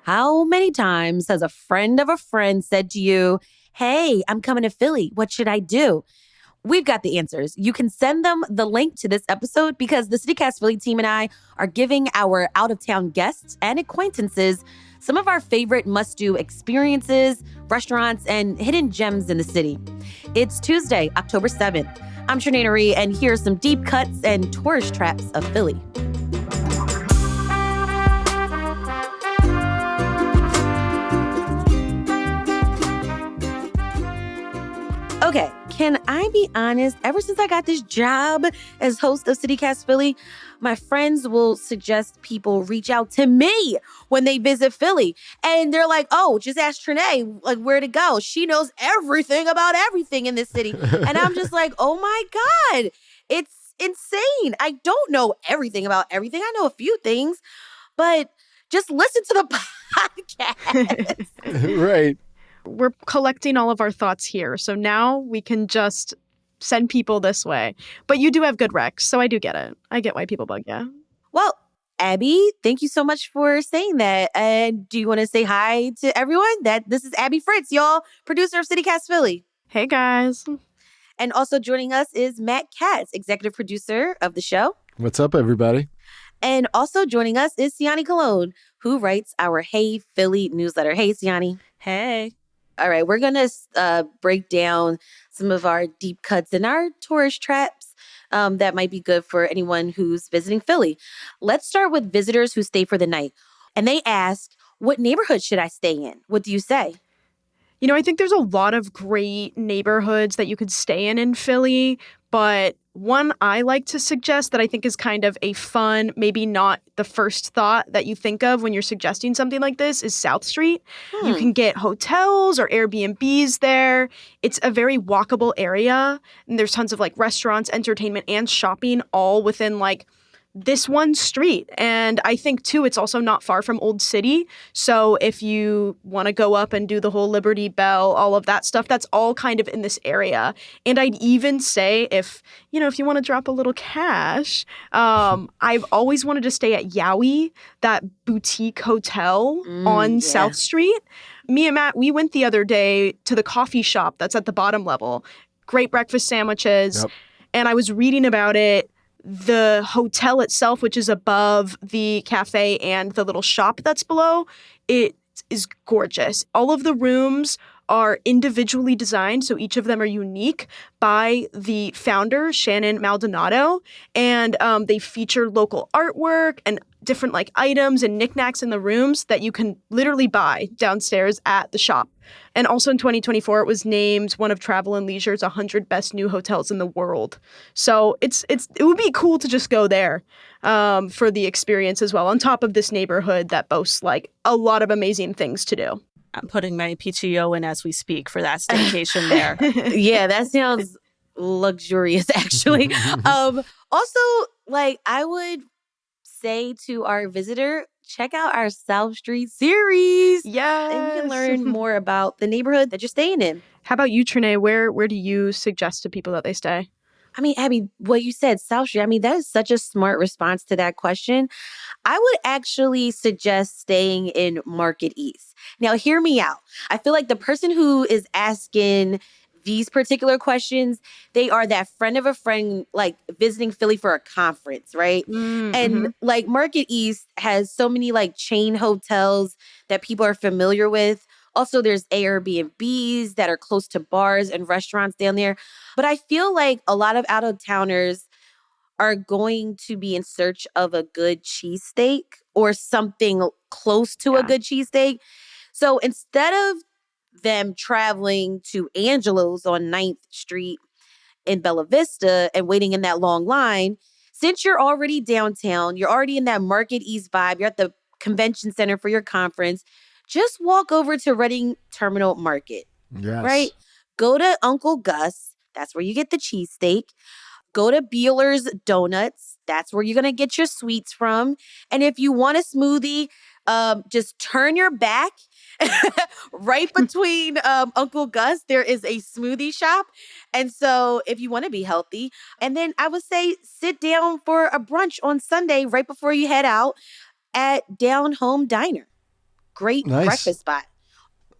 How many times has a friend of a friend said to you, hey, I'm coming to Philly. What should I do? We've got the answers. You can send them the link to this episode because the CityCast Philly team and I are giving our out-of-town guests and acquaintances some of our favorite must-do experiences, restaurants, and hidden gems in the city. It's Tuesday, October 7th. I'm Trenae Nuri, and here's some deep cuts and tourist traps of Philly. Okay, can I be honest? Ever since I got this job as host of CityCast Philly, my friends will suggest people reach out to me when they visit Philly. And they're like, oh, just ask Trenae, like, where to go. She knows everything about everything in this city. And I'm just like, oh my God, it's insane. I don't know everything about everything. I know a few things, but just listen to the podcast. Right. We're collecting all of our thoughts here. So now we can just send people this way. But you do have good recs, so I do get it. I get why people bug you. Well, Abby, thank you so much for saying that. And do you want to say hi to everyone? This is Abby Fritz, y'all, producer of CityCast Philly. Hey, guys. And also joining us is Matt Katz, executive producer of the show. What's up, everybody? And also joining us is Siani Colón, who writes our Hey Philly newsletter. Hey, Siani. Hey. All right, we're going to break down some of our deep cuts and our tourist traps that might be good for anyone who's visiting Philly. Let's start with visitors who stay for the night. And they ask, what neighborhood should I stay in? What do you say? You know, I think there's a lot of great neighborhoods that you could stay in Philly, but one I like to suggest that I think is kind of a fun, maybe not the first thought that you think of when you're suggesting something like this is South Street. You can get hotels or Airbnbs there. It's a very walkable area, and there's tons of like restaurants, entertainment, and shopping all within like this one street. And I think, too, it's also not far from Old City. So if you want to go up and do the whole Liberty Bell, all of that stuff, that's all kind of in this area. And I'd even say if you want to drop a little cash, I've always wanted to stay at Yowie, that boutique hotel on South Street. Me and Matt, we went the other day to the coffee shop that's at the bottom level. Great breakfast sandwiches. Yep. And I was reading about it. The hotel itself, which is above the cafe and the little shop that's below, it is gorgeous. All of the rooms are individually designed, so each of them are unique by the founder, Shannon Maldonado, and they feature local artwork and different like items and knickknacks in the rooms that you can literally buy downstairs at the shop. And also in 2024, it was named one of Travel + Leisure's 100 best new hotels in the world. So it would be cool to just go there for the experience as well, on top of this neighborhood that boasts like a lot of amazing things to do. I'm putting my PTO in as we speak for that staycation there. Yeah, that sounds luxurious, actually. Also, like, I would say to our visitor, check out our South Street series. Yes. And you can learn more about the neighborhood that you're staying in. How about you, Trenae? Where do you suggest to people that they stay? I mean, Abby, what you said, South Street, I mean, that is such a smart response to that question. I would actually suggest staying in Market East. Now, hear me out. I feel like the person who is asking these particular questions, they are that friend of a friend, like visiting Philly for a conference, right? And like Market East has so many like chain hotels that people are familiar with. Also, there's Airbnbs that are close to bars and restaurants down there. But I feel like a lot of out-of-towners are going to be in search of a good cheesesteak or something close to a good cheesesteak. So instead of them traveling to Angelo's on 9th Street in Bella Vista and waiting in that long line, since you're already downtown, you're already in that Market East vibe, you're at the convention center for your conference, just walk over to Reading Terminal Market, right? Go to Uncle Gus. That's where you get the cheesesteak. Go to Beeler's Donuts. That's where you're going to get your sweets from. And if you want a smoothie, just turn your back. Right between Uncle Gus, there is a smoothie shop. And so if you want to be healthy, and then I would say sit down for a brunch on Sunday right before you head out at Down Home Diner. Great Nice. breakfast spot.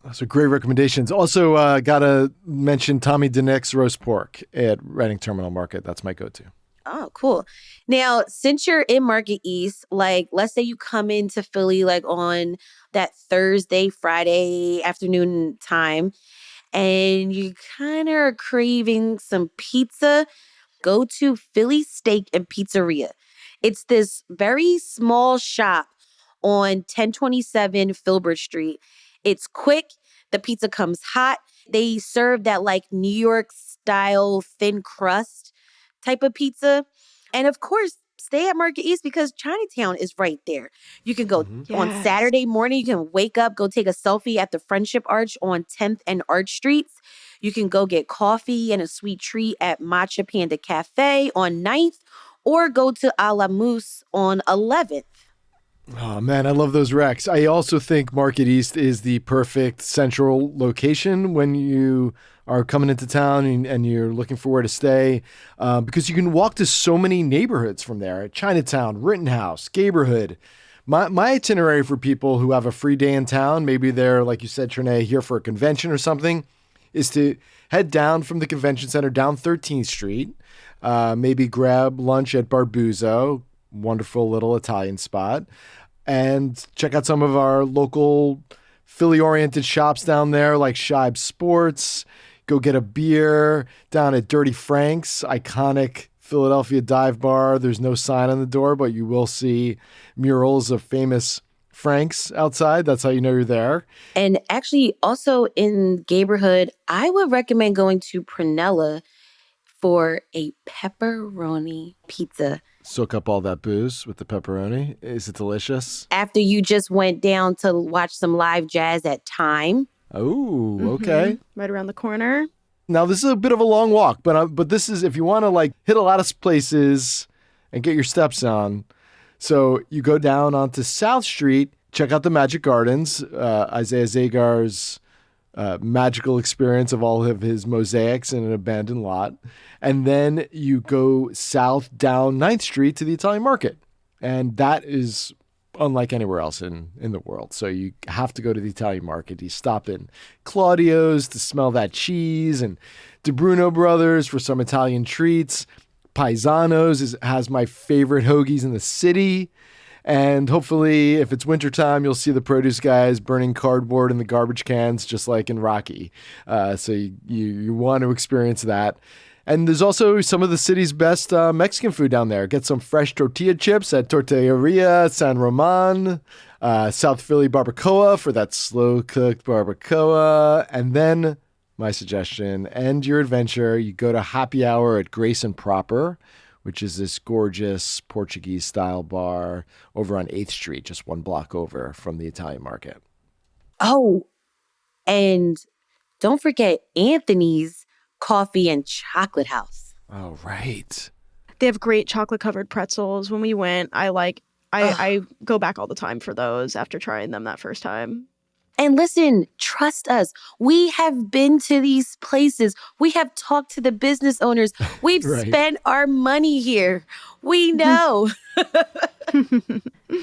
Those are great recommendations. Also, gotta mention Tommy DeNick's roast pork at Reading Terminal Market. That's my go-to. Oh, cool. Now, since you're in Market East, like, let's say you come into Philly like on that Thursday, Friday afternoon time, and you kind of are craving some pizza, go to Philly Steak and Pizzeria. It's this very small shop on 1027 Filbert Street. It's quick. The pizza comes hot. They serve that like New York style thin crust type of pizza. And of course, stay at Market East because Chinatown is right there. You can go on Yes. Saturday morning. You can wake up, go take a selfie at the Friendship Arch on 10th and Arch Streets. You can go get coffee and a sweet treat at Matcha Panda Cafe on 9th or go to A La Mousse on 11th. Oh, man, I love those recs. I also think Market East is the perfect central location when you are coming into town and you're looking for where to stay because you can walk to so many neighborhoods from there. Chinatown, Rittenhouse, Gayborhood. My itinerary for people who have a free day in town, maybe they're, like you said, Trenae, here for a convention or something, is to head down from the convention center down 13th Street, maybe grab lunch at Barbuzzo, wonderful little Italian spot, and check out some of our local Philly-oriented shops down there like Shibe Sports. Go get a beer down at Dirty Frank's, iconic Philadelphia dive bar. There's no sign on the door, but you will see murals of famous Frank's outside. That's how you know you're there. And actually, also in Gayborhood, I would recommend going to Prunella for a pepperoni pizza. Soak up all that booze with the pepperoni. Is it delicious? After you just went down to watch some live jazz at Time. Oh, okay. Right around the corner. Now, this is a bit of a long walk, but this is if you want to like hit a lot of places and get your steps on. So you go down onto South Street, check out the Magic Gardens, Isaiah Zagar's magical experience of all of his mosaics in an abandoned lot. And then you go south down 9th Street to the Italian Market. And that is unlike anywhere else in the world. So you have to go to the Italian Market. You stop in Claudio's to smell that cheese and De Bruno Brothers for some Italian treats. Paisano's has my favorite hoagies in the city. And hopefully, if it's wintertime, you'll see the produce guys burning cardboard in the garbage cans, just like in Rocky. So you want to experience that. And there's also some of the city's best Mexican food down there. Get some fresh tortilla chips at Tortilleria San Roman, South Philly Barbacoa for that slow-cooked barbacoa. And then, my suggestion, end your adventure. You go to happy hour at Grace and Proper, which is this gorgeous Portuguese-style bar over on 8th Street, just one block over from the Italian Market. Oh, and don't forget Anthony's Coffee and Chocolate House. Oh, right. They have great chocolate covered pretzels. When we went, I go back all the time for those after trying them that first time. And listen, trust us. We have been to these places. We have talked to the business owners. We've Right. spent our money here. We know.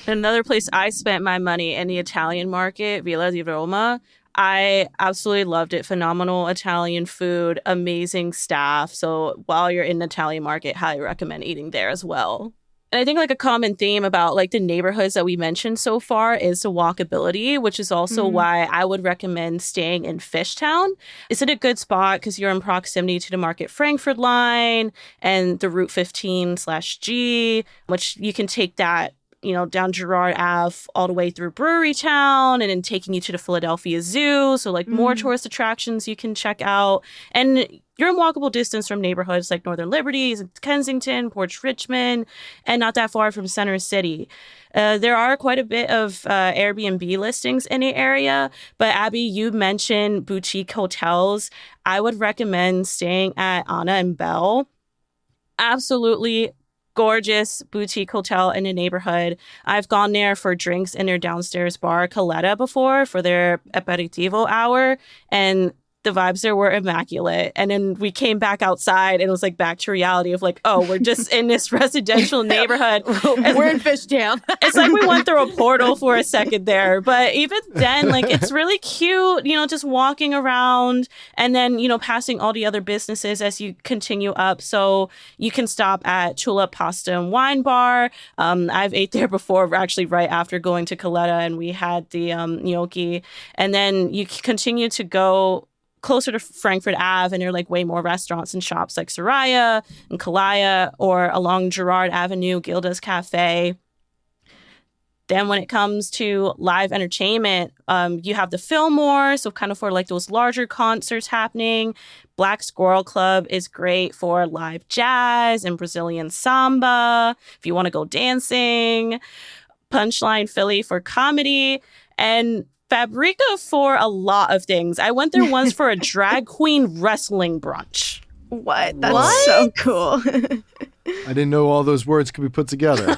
Another place I spent my money in the Italian Market, Villa di Roma. I absolutely loved it. Phenomenal Italian food, amazing staff. So while you're in the Italian Market, highly recommend eating there as well. And I think like a common theme about like the neighborhoods that we mentioned so far is the walkability, which is also why I would recommend staying in Fishtown. It's in a good spot because you're in proximity to the Market Frankfurt line and the Route 15/G, which you can take that, down Girard Ave all the way through Brewery Town and then taking you to the Philadelphia Zoo. So like more tourist attractions you can check out. And you're in walkable distance from neighborhoods like Northern Liberty, Kensington, Port Richmond, and not that far from Center City. There are quite a bit of Airbnb listings in the area, but Abby, you mentioned boutique hotels. I would recommend staying at Anna and Bell. Absolutely gorgeous boutique hotel in the neighborhood. I've gone there for drinks in their downstairs bar, Caletta, before for their aperitivo hour, and The vibes there were immaculate. And then we came back outside and it was like back to reality of like, oh, we're just in this residential neighborhood. We're in Fishtown. It's like we went through a portal for a second there. But even then, like, it's really cute, you know, just walking around and then, you know, passing all the other businesses as you continue up. So you can stop at Chula Pasta and Wine Bar. I've ate there before, actually right after going to Coletta, and we had the gnocchi. And then you continue to go closer to Frankfurt Ave, and there are like way more restaurants and shops like Soraya and Kalaya, or along Girard Avenue, Gilda's Cafe. Then when it comes to live entertainment, you have the Fillmore, so kind of for like those larger concerts happening. Black Squirrel Club is great for live jazz and Brazilian samba, if you want to go dancing. Punchline Philly for comedy, and Fabrica for a lot of things. I went there once for a drag queen wrestling brunch. What? That's What? so cool. I didn't know all those words could be put together.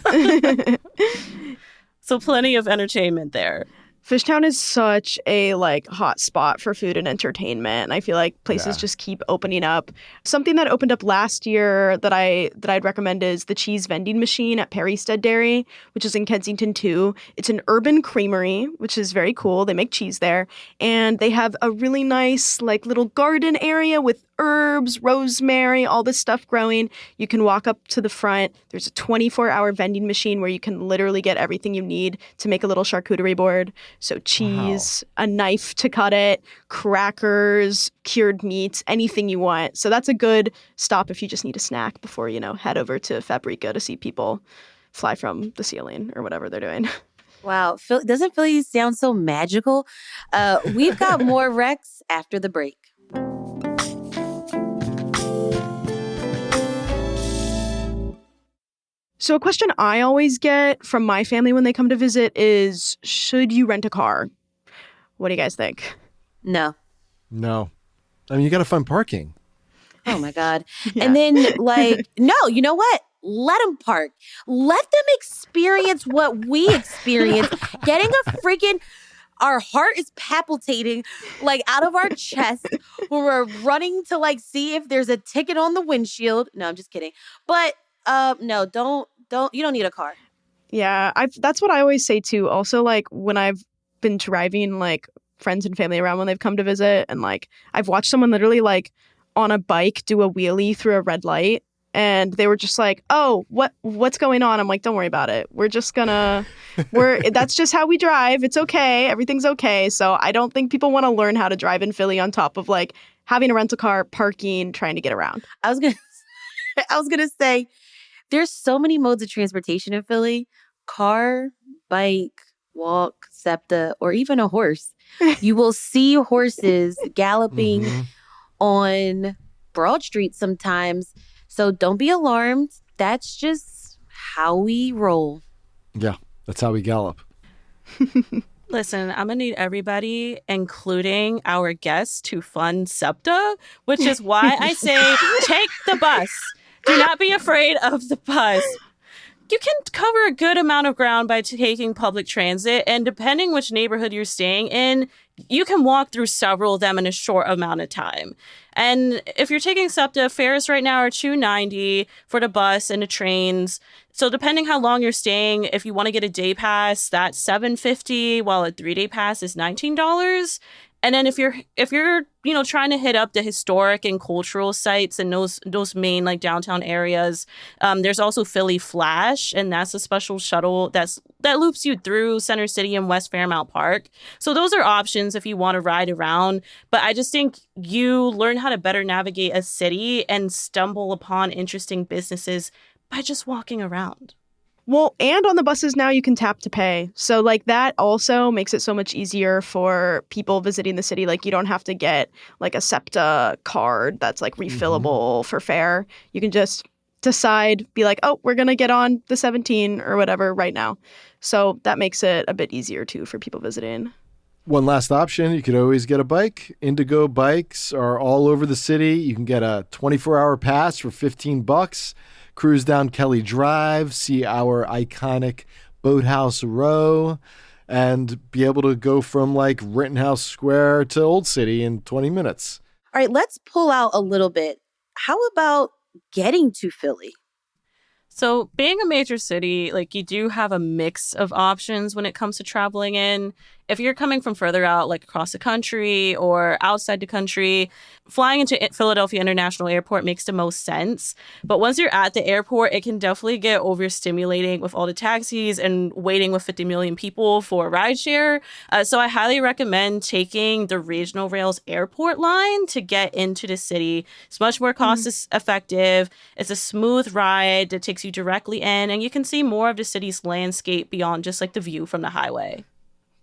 So plenty of entertainment there. Fishtown is such a like hot spot for food and entertainment. And I feel like places just keep opening up. Something that opened up last year that I'd recommend is the cheese vending machine at Perrystead Dairy, which is in Kensington too. It's an urban creamery, which is very cool. They make cheese there, and they have a really nice like little garden area with herbs, rosemary, all this stuff growing. You can walk up to the front. There's a 24-hour vending machine where you can literally get everything you need to make a little charcuterie board. So cheese, a knife to cut it, crackers, cured meats, anything you want. So that's a good stop if you just need a snack before, you know, head over to Fabrica to see people fly from the ceiling or whatever they're doing. Wow. Doesn't Philly sound so magical? We've got more Rex after the break. So a question I always get from my family when they come to visit is, should you rent a car? What do you guys think? No. No. I mean, you got to find parking. Oh my God. Yeah. And then like, no, you know what? Let them park. Let them experience what we experience. Getting a freaking, our heart is palpitating like out of our chest when we're running to like see if there's a ticket on the windshield. No, I'm just kidding. But no, don't, you don't need a car. Yeah, that's what I always say too. Also, like when I've been driving like friends and family around when they've come to visit, and like I've watched someone literally like on a bike do a wheelie through a red light, and they were just like, "Oh, what's going on?" I'm like, "Don't worry about it. That's just how we drive. It's okay. Everything's okay." So I don't think people want to learn how to drive in Philly on top of like having a rental car, parking, trying to get around. I was gonna say, there's so many modes of transportation in Philly: car, bike, walk, SEPTA, or even a horse. You will see horses galloping on Broad Street sometimes. So don't be alarmed. That's just how we roll. Yeah, that's how we gallop. Listen, I'm going to need everybody, including our guests, to fund SEPTA, which is why I say take the bus. Do not be afraid of the bus. You can cover a good amount of ground by taking public transit, and depending which neighborhood you're staying in, you can walk through several of them in a short amount of time. And if you're taking SEPTA, fares right now are $2.90 for the bus and the trains. So depending how long you're staying, if you want to get a day pass, that's $7.50, while a 3-day pass is $19. And then if you're trying to hit up the historic and cultural sites and those main like downtown areas, there's also Philly Flash, and that's a special shuttle that loops you through Center City and West Fairmount Park. So those are options if you want to ride around. But I just think you learn how to better navigate a city and stumble upon interesting businesses by just walking around. Well, and on the buses now you can tap to pay. So like that also makes it so much easier for people visiting the city. Like you don't have to get like a SEPTA card that's like refillable for fare. You can just decide, be like, oh, we're going to get on the 17 or whatever right now. So that makes it a bit easier too for people visiting. One last option, you could always get a bike. Indigo bikes are all over the city. You can get a 24-hour pass for $15. Cruise down Kelly Drive, see our iconic Boathouse Row, and be able to go from like Rittenhouse Square to Old City in 20 minutes. All right, let's pull out a little bit. How about getting to Philly? So being a major city, like you do have a mix of options when it comes to traveling in. If you're coming from further out, like across the country or outside the country, flying into Philadelphia International Airport makes the most sense. But once you're at the airport, it can definitely get overstimulating with all the taxis and waiting with 50 million people for a rideshare. So I highly recommend taking the Regional Rails airport line to get into the city. It's much more cost effective. It's a smooth ride that takes you directly in, and you can see more of the city's landscape beyond just like the view from the highway.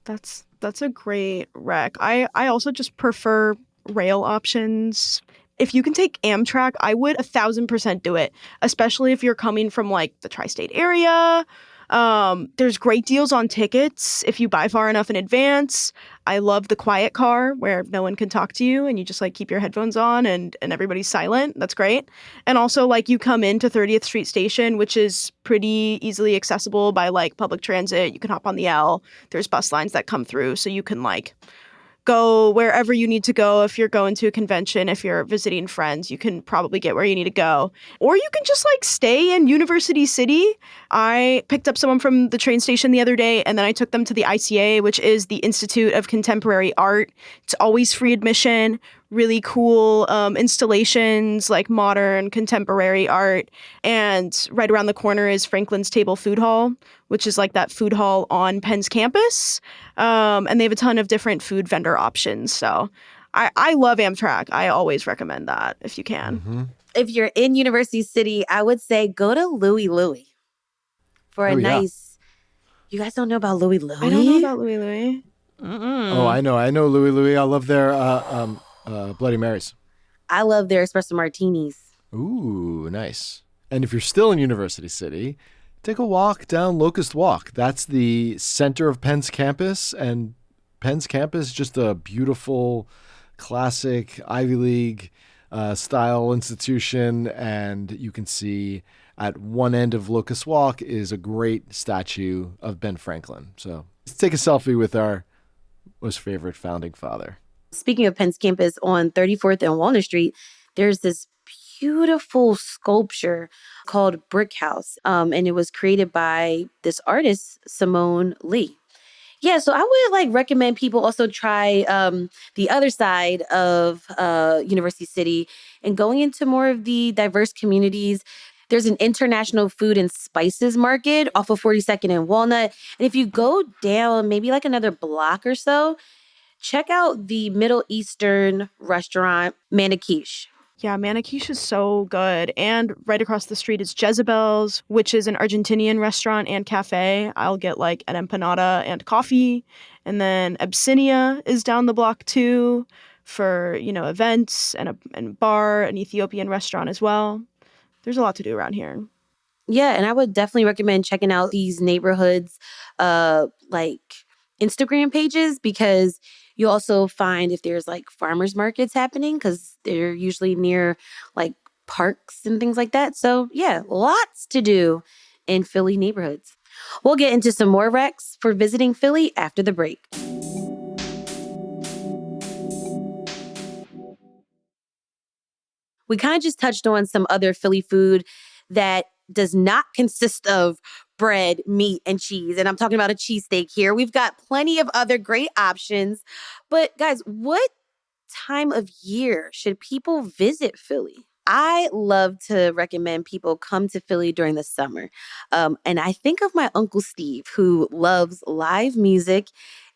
That's a great rec. I also just prefer rail options. If you can take Amtrak, I would 1,000% do it, especially if you're coming from like the tri-state area. There's great deals on tickets if you buy far enough in advance. I love the quiet car where no one can talk to you and you just like keep your headphones on and everybody's silent. That's great. And also like you come into 30th Street Station, which is pretty easily accessible by like public transit. You can hop on the L. There's bus lines that come through, so you can like go wherever you need to go. If you're going to a convention, if you're visiting friends, you can probably get where you need to go. Or you can just like stay in University City. I picked up someone from the train station the other day, and then I took them to the ICA, which is the Institute of Contemporary Art. It's always free admission, really cool installations, like modern contemporary art. And right around the corner is Franklin's Table Food Hall, which is like that food hall on Penn's campus. And they have a ton of different food vendor options. So I love Amtrak. I always recommend that if you can. Mm-hmm. If you're in University City, I would say go to Louie Louie for a nice. You guys don't know about Louie Louie? I don't know about Louie Louie. Oh, I know Louie Louie. I love their Bloody Marys. I love their espresso martinis. Ooh, nice. And if you're still in University City, take a walk down Locust Walk. That's the center of Penn's campus, and Penn's campus is just a beautiful, classic Ivy League style institution, and you can see at one end of Locust Walk is a great statue of Ben Franklin. So let's take a selfie with our most favorite founding father. Speaking of Penn's campus, on 34th and Walnut Street, there's this beautiful sculpture called Brick House, and it was created by this artist, Simone Lee. Yeah, so I would like recommend people also try the other side of University City and going into more of the diverse communities. There's an international food and spices market off of 42nd and Walnut. And if you go down maybe like another block or so, check out the Middle Eastern restaurant, Manakish. Yeah, Manakish is so good. And right across the street is Jezebel's, which is an Argentinian restaurant and cafe. I'll get like an empanada and coffee. And then Abyssinia is down the block too for, events and a bar, an Ethiopian restaurant as well. There's a lot to do around here. Yeah, and I would definitely recommend checking out these neighborhoods like Instagram pages, because you also find if there's like farmers markets happening, because they're usually near like parks and things like that. So yeah, lots to do in Philly neighborhoods. We'll get into some more recs for visiting Philly after the break. We kind of just touched on some other Philly food that does not consist of bread, meat, and cheese. And I'm talking about a cheesesteak here. We've got plenty of other great options. But guys, what time of year should people visit Philly? I love to recommend people come to Philly during the summer. And I think of my Uncle Steve, who loves live music.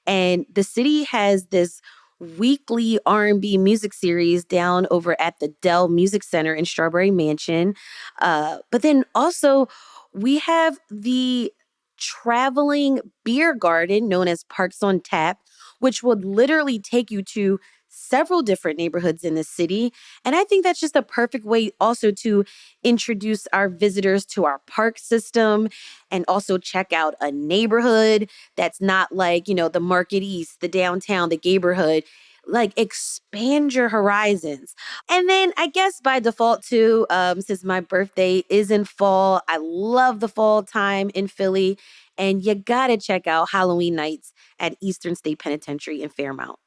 And the city has this weekly R&B music series down over at the Dell Music Center in Strawberry Mansion. But then also we have the traveling beer garden known as Parks on Tap, which would literally take you to several different neighborhoods in the city. And I think that's just a perfect way also to introduce our visitors to our park system and also check out a neighborhood that's not like, the Market East, the downtown, the Gayborhood. Like, expand your horizons. And then I guess by default too, since my birthday is in fall, I love the fall time in Philly. And you gotta check out Halloween nights at Eastern State Penitentiary in Fairmount.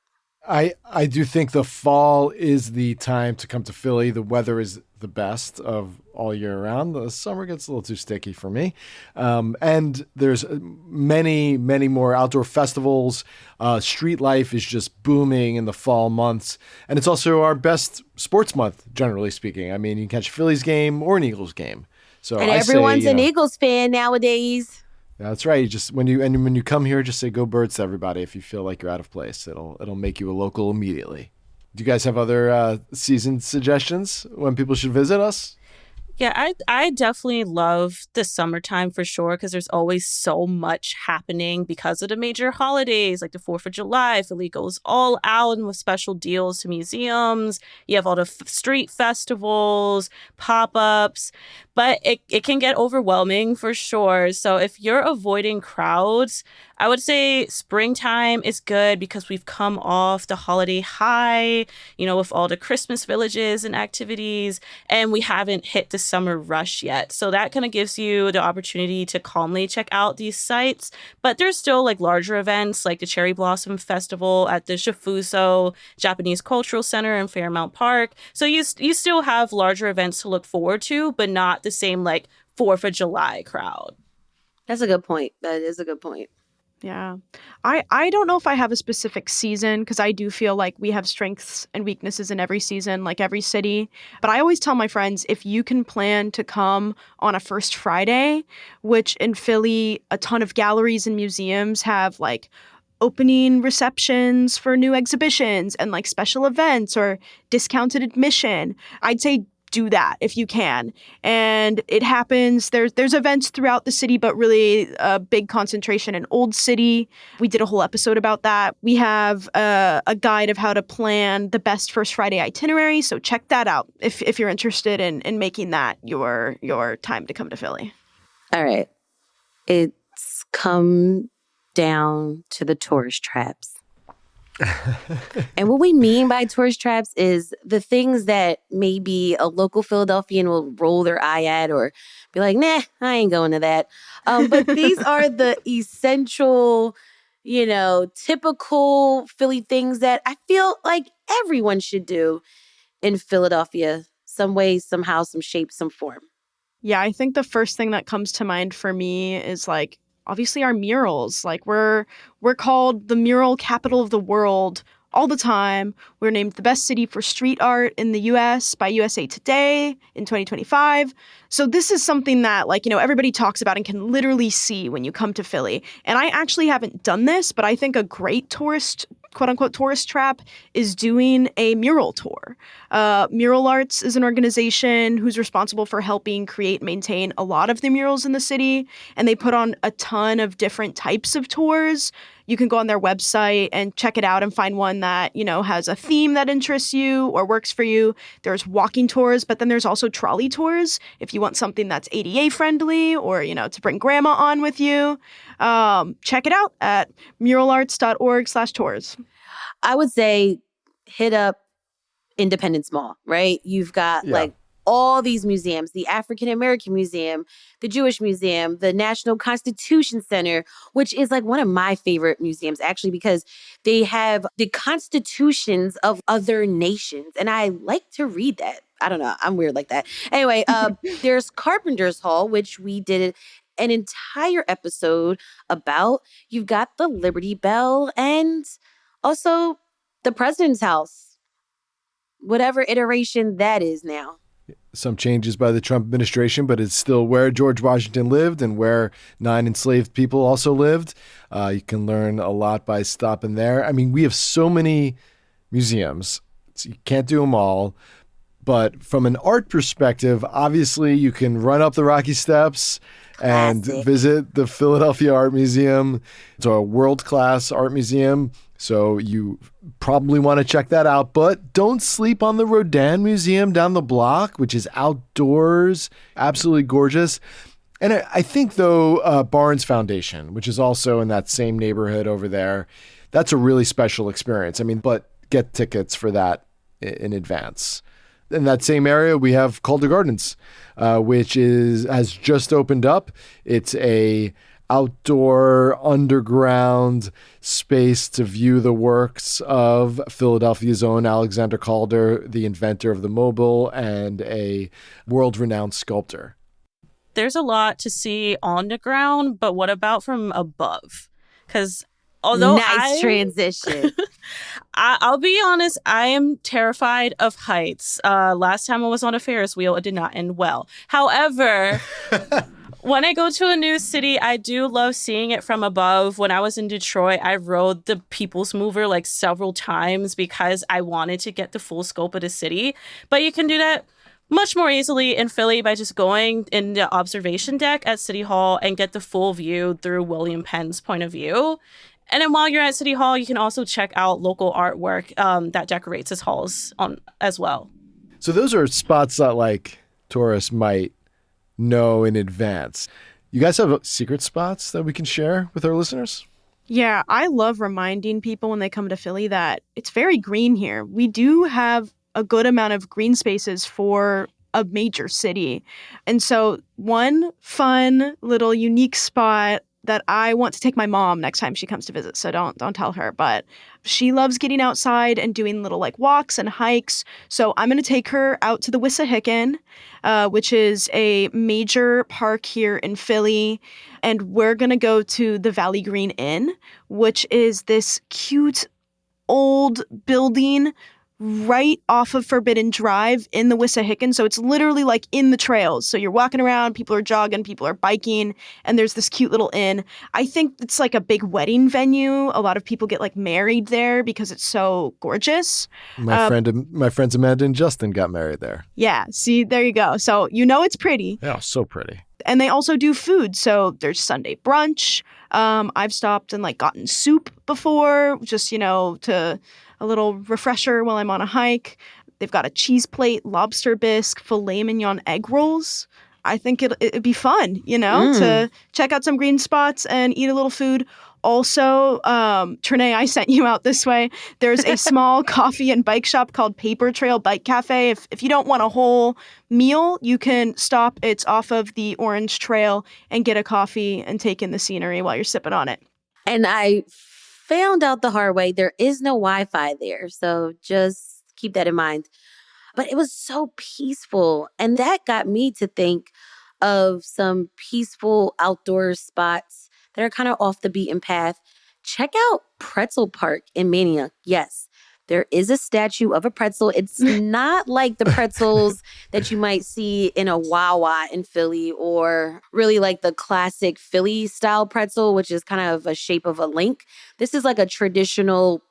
I do think the fall is the time to come to Philly. The weather is the best of all year round. The summer gets a little too sticky for me. And there's many, many more outdoor festivals. Street life is just booming in the fall months. And it's also our best sports month, generally speaking. I mean, you can catch a Phillies game or an Eagles game. So And I everyone's say, an Eagles fan nowadays. that's right. You just when you come here, just say "Go Birds" to everybody. If you feel like you're out of place, it'll make you a local immediately. Do you guys have other season suggestions when people should visit us? Yeah, I definitely love the summertime for sure because there's always so much happening because of the major holidays like the 4th of July. Philly goes all out and with special deals to museums. You have all the street festivals, pop-ups, but it can get overwhelming for sure. So if you're avoiding crowds, I would say springtime is good because we've come off the holiday high, with all the Christmas villages and activities, and we haven't hit the summer rush yet. So that kind of gives you the opportunity to calmly check out these sites. But there's still like larger events like the Cherry Blossom Festival at the Shifuso Japanese Cultural Center in Fairmount Park. So you still have larger events to look forward to, but not the same like 4th of July crowd. That's a good point. That is a good point. Yeah. I don't know if I have a specific season because I do feel like we have strengths and weaknesses in every season, like every city. But I always tell my friends, if you can plan to come on a first Friday, which in Philly, a ton of galleries and museums have like opening receptions for new exhibitions and like special events or discounted admission, I'd say do that if you can. And it happens, there's events throughout the city, but really a big concentration in Old City. We did a whole episode about that. We have a guide of how to plan the best First Friday itinerary, so check that out if you're interested in making that your time to come to Philly. All right. It's come down to the tourist traps. And what we mean by tourist traps is the things that maybe a local Philadelphian will roll their eye at or be like, nah, I ain't going to that. But these are the essential, typical Philly things that I feel like everyone should do in Philadelphia, some way, somehow, some shape, some form. Yeah, I think the first thing that comes to mind for me is like, obviously our murals. Like we're called the mural capital of the world all the time. We're named the best city for street art in the US by USA Today in 2025. So this is something that everybody talks about and can literally see when you come to Philly. And I actually haven't done this, but I think a great quote unquote tourist trap is doing a mural tour. Mural Arts is an organization who's responsible for helping create and maintain a lot of the murals in the city. And they put on a ton of different types of tours. You can go on their website and check it out and find one that, has a theme that interests you or works for you. There's walking tours, but then there's also trolley tours if you want something that's ADA friendly or, to bring grandma on with you. Check it out at muralarts.org/tours. I would say hit up Independence Mall, right? You've got like all these museums, the African American Museum, the Jewish Museum, the National Constitution Center, which is like one of my favorite museums actually because they have the constitutions of other nations. And I like to read that. I don't know. I'm weird like that. Anyway, there's Carpenter's Hall, which we did an entire episode about. You've got the Liberty Bell and also the President's House, whatever iteration that is now. Some changes by the Trump administration, but it's still where George Washington lived and where 9 enslaved people also lived. You can learn a lot by stopping there. I mean, we have so many museums. So you can't do them all. But from an art perspective, obviously you can run up the Rocky Steps and visit the Philadelphia Art Museum. It's a world-class art museum. So you probably want to check that out, but don't sleep on the Rodin Museum down the block, which is outdoors, absolutely gorgeous. And I think, though, Barnes Foundation, which is also in that same neighborhood over there, that's a really special experience. I mean, but get tickets for that in advance. In that same area, we have Calder Gardens, which has just opened up. It's a outdoor underground space to view the works of Philadelphia's own Alexander Calder, the inventor of the mobile and a world-renowned sculptor. There's a lot to see on the ground, but what about from above? Because although nice transition. I'll be honest, I am terrified of heights. Last time I was on a Ferris wheel, it did not end well. However, when I go to a new city, I do love seeing it from above. When I was in Detroit, I rode the People's Mover like several times because I wanted to get the full scope of the city. But you can do that much more easily in Philly by just going in the observation deck at City Hall and get the full view through William Penn's point of view. And then while you're at City Hall, you can also check out local artwork that decorates his halls as well. So those are spots that like tourists might know in advance. You guys have secret spots that we can share with our listeners? Yeah, I love reminding people when they come to Philly that it's very green here. We do have a good amount of green spaces for a major city. And so one fun little unique spot that I want to take my mom next time she comes to visit, so don't tell her, but she loves getting outside and doing little like walks and hikes. So I'm going to take her out to the Wissahickon, which is a major park here in Philly, and we're going to go to the Valley Green Inn, which is this cute old building right off of Forbidden Drive in the Wissahickon. So it's literally like in the trails. So you're walking around, people are jogging, people are biking, and there's this cute little inn. I think it's like a big wedding venue. A lot of people get like married there because it's so gorgeous. My friends Amanda and Justin got married there. Yeah, see, there you go. So you know it's pretty. Yeah, so pretty. And they also do food. So there's Sunday brunch. I've stopped and like gotten soup before, just, to a little refresher while I'm on a hike. They've got a cheese plate, lobster bisque, filet mignon egg rolls. I think it'd be fun, to check out some green spots and eat a little food. Also, Trenae, I sent you out this way. There's a small coffee and bike shop called Paper Trail Bike Cafe. If you don't want a whole meal, you can stop. It's off of the Orange Trail and get a coffee and take in the scenery while you're sipping on it. And I found out the hard way, there is no Wi-Fi there. So just keep that in mind. But it was so peaceful. And that got me to think of some peaceful outdoor spots that are kind of off the beaten path. Check out Pretzel Park in Mania. Yes, there is a statue of a pretzel. It's not like the pretzels that you might see in a Wawa in Philly, or really like the classic Philly style pretzel, which is kind of a shape of a link. This is like a traditional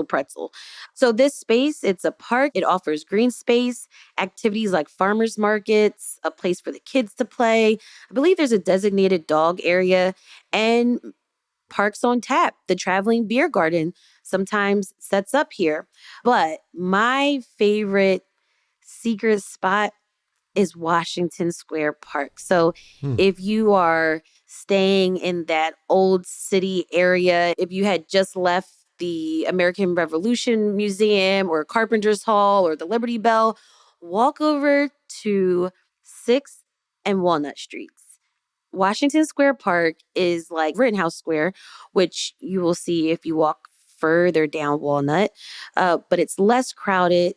pretzel. So this space, it's a park. It offers green space, activities like farmers markets, a place for the kids to play. I believe there's a designated dog area, and Parks on Tap, the traveling beer garden, sometimes sets up here. But my favorite secret spot is Washington Square Park. So if you are staying in that old city area, if you had just left the American Revolution Museum or Carpenter's Hall or the Liberty Bell, walk over to 6th and Walnut Streets. Washington Square Park is like Rittenhouse Square, which you will see if you walk further down Walnut, but it's less crowded,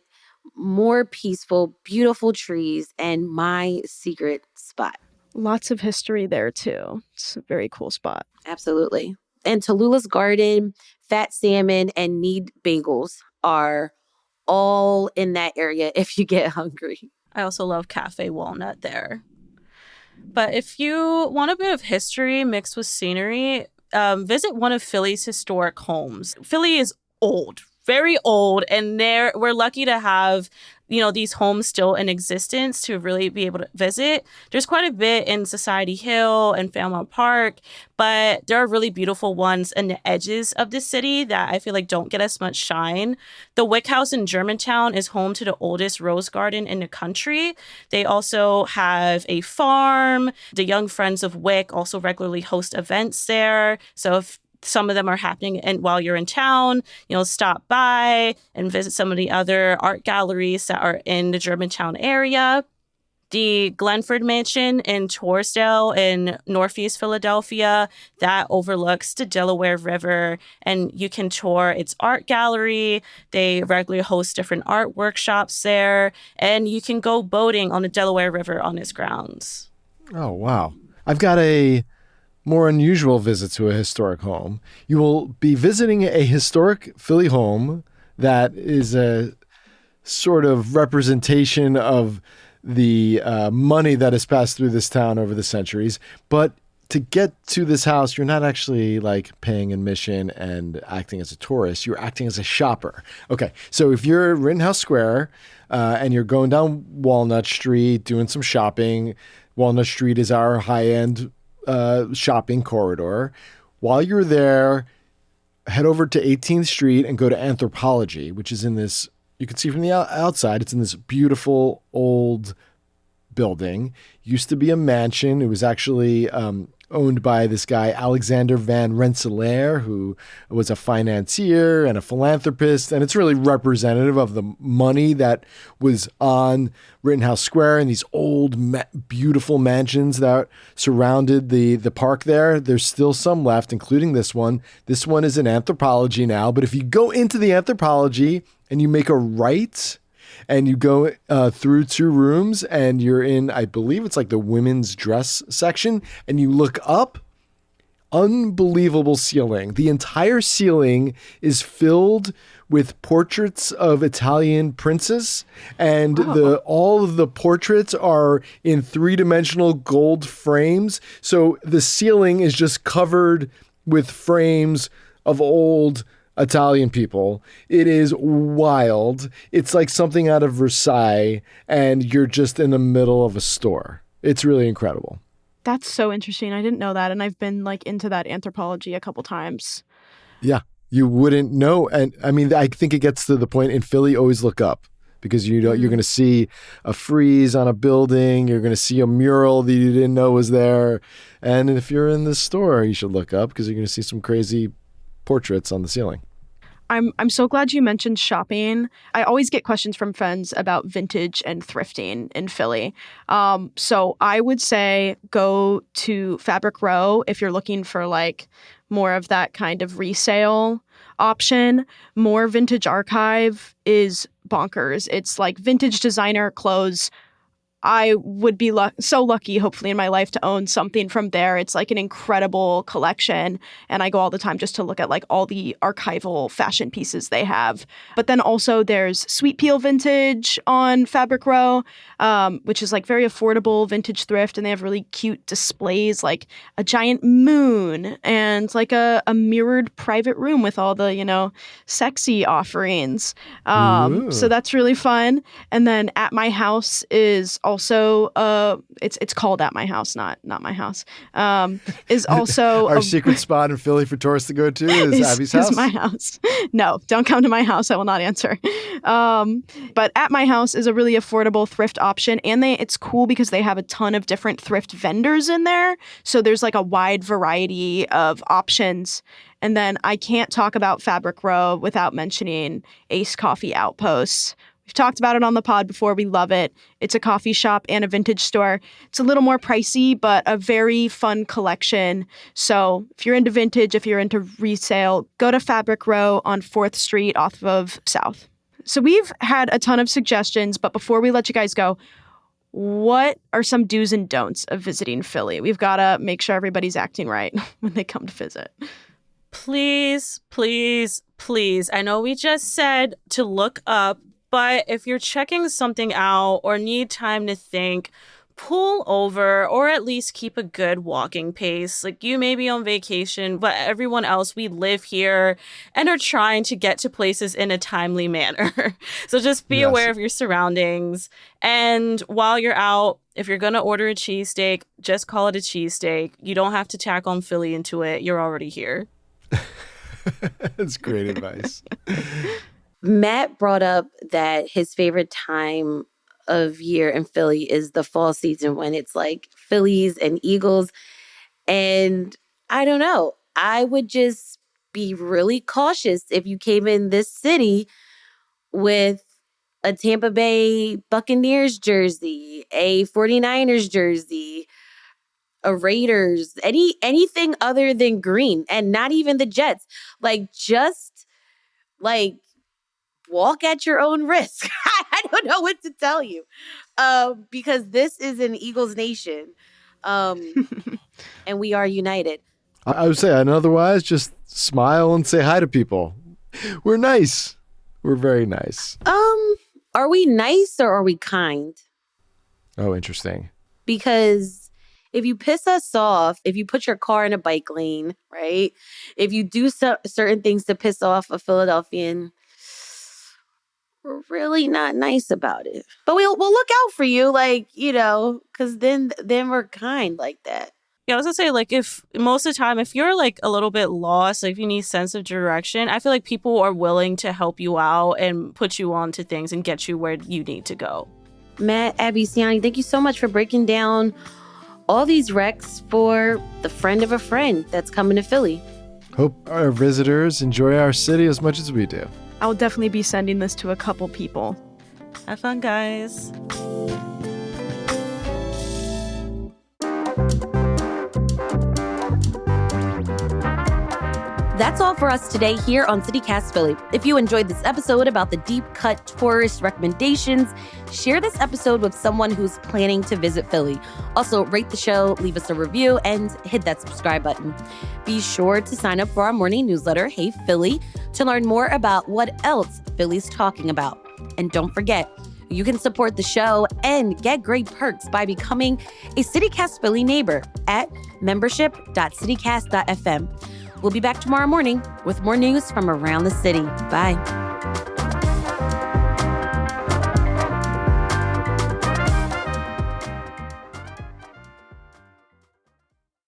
more peaceful, beautiful trees, and my secret spot. Lots of history there, too. It's a very cool spot. Absolutely. And Tallulah's Garden, Fat Salmon, and Need Bagels are all in that area if you get hungry. I also love Cafe Walnut there. But if you want a bit of history mixed with scenery, visit one of Philly's historic homes. Philly is old, very old, and we're lucky to have these homes still in existence to really be able to visit. There's quite a bit in Society Hill and Fairmount Park, but there are really beautiful ones in the edges of the city that I feel like don't get as much shine. The Wick House in Germantown is home to the oldest rose garden in the country. They also have a farm. The Young Friends of Wick also regularly host events there. So if some of them are happening and while you're in town, stop by and visit some of the other art galleries that are in the Germantown area. The Glenford Mansion in Torresdale in Northeast Philadelphia, that overlooks the Delaware River, and you can tour its art gallery. They regularly host different art workshops there, and you can go boating on the Delaware River on its grounds. Oh, wow. I've got a more unusual visit to a historic home. You will be visiting a historic Philly home that is a sort of representation of the money that has passed through this town over the centuries. But to get to this house, you're not actually like paying admission and acting as a tourist. You're acting as a shopper. Okay, so if you're in Rittenhouse Square and you're going down Walnut Street, doing some shopping, Walnut Street is our high-end shopping corridor. While you're there, head over to 18th Street and go to Anthropology, which is in this, you can see from the outside, it's in this beautiful old building. Used to be a mansion. It was actually owned by this guy, Alexander Van Rensselaer, who was a financier and a philanthropist. And it's really representative of the money that was on Rittenhouse Square and these old, beautiful mansions that surrounded the park there. There's still some left, including this one. This one is in Anthropology now. But if you go into the Anthropology and you make a right and you go through 2 rooms and you're in, I believe it's like the women's dress section, and you look up, unbelievable ceiling. The entire ceiling is filled with portraits of Italian princes, and all of the portraits are in 3-dimensional gold frames. So the ceiling is just covered with frames of old Italian people. It is wild. It's like something out of Versailles, and you're just in the middle of a store. It's really incredible. That's so interesting. I didn't know that, and I've been like into that Anthropology a couple times. Yeah, you wouldn't know. And I mean, I think it gets to the point in Philly, always look up, because you're going to see a frieze on a building. You're going to see a mural that you didn't know was there. And if you're in the store, you should look up, because you're going to see some crazy portraits on the ceiling. I'm so glad you mentioned shopping. I always get questions from friends about vintage and thrifting in Philly. So I would say go to Fabric Row if you're looking for like more of that kind of resale option. More Vintage Archive is bonkers. It's like vintage designer clothes. I would be so lucky, hopefully, in my life to own something from there. It's like an incredible collection. And I go all the time just to look at like all the archival fashion pieces they have. But then also there's Sweet Peel Vintage on Fabric Row, which is like very affordable vintage thrift. And they have really cute displays, like a giant moon and like a mirrored private room with all the, sexy offerings. So that's really fun. And then At My House is also it's called At My House, not my house. Is also our secret spot in Philly for tourists to go to is Abby's house. Is my house. No, don't come to my house. I will not answer. But At My House is a really affordable thrift option, and it's cool because they have a ton of different thrift vendors in there. So there's like a wide variety of options. And then I can't talk about Fabric Row without mentioning Ace Coffee Outposts. We've talked about it on the pod before. We love it. It's a coffee shop and a vintage store. It's a little more pricey, but a very fun collection. So if you're into vintage, if you're into resale, go to Fabric Row on 4th Street off of South. So we've had a ton of suggestions, but before we let you guys go, what are some do's and don'ts of visiting Philly? We've got to make sure everybody's acting right when they come to visit. Please, please, please. I know we just said to look up, but if you're checking something out or need time to think, pull over or at least keep a good walking pace. Like, you may be on vacation, but everyone else, we live here and are trying to get to places in a timely manner. So just be aware of your surroundings. And while you're out, if you're going to order a cheesesteak, just call it a cheesesteak. You don't have to tack on Philly into it. You're already here. That's great advice. Matt brought up that his favorite time of year in Philly is the fall season, when it's like Phillies and Eagles. And I don't know, I would just be really cautious if you came in this city with a Tampa Bay Buccaneers jersey, a 49ers jersey, a Raiders, anything other than green, and not even the Jets. Like, just like walk at your own risk. I don't know what to tell you, because this is an Eagles nation, and we are united. I would say, and otherwise, just smile and say hi to people. We're nice. We're very nice. Are we nice or are we kind? Oh, interesting. Because if you piss us off, if you put your car in a bike lane, right? If you do certain things to piss off a Philadelphian, we're really not nice about it. But we'll look out for you, like, because then we're kind like that. Yeah, I was gonna say, like, if most of the time, if you're like a little bit lost, like if you need sense of direction, I feel like people are willing to help you out and put you on to things and get you where you need to go. Matt, Abby, Siani, thank you so much for breaking down all these recs for the friend of a friend that's coming to Philly. Hope our visitors enjoy our city as much as we do. I'll definitely be sending this to a couple people. Have fun, guys. That's all for us today here on CityCast Philly. If you enjoyed this episode about the deep cut tourist recommendations, share this episode with someone who's planning to visit Philly. Also, rate the show, leave us a review, and hit that subscribe button. Be sure to sign up for our morning newsletter, Hey Philly, to learn more about what else Philly's talking about. And don't forget, you can support the show and get great perks by becoming a CityCast Philly neighbor at membership.citycast.fm. We'll be back tomorrow morning with more news from around the city. Bye.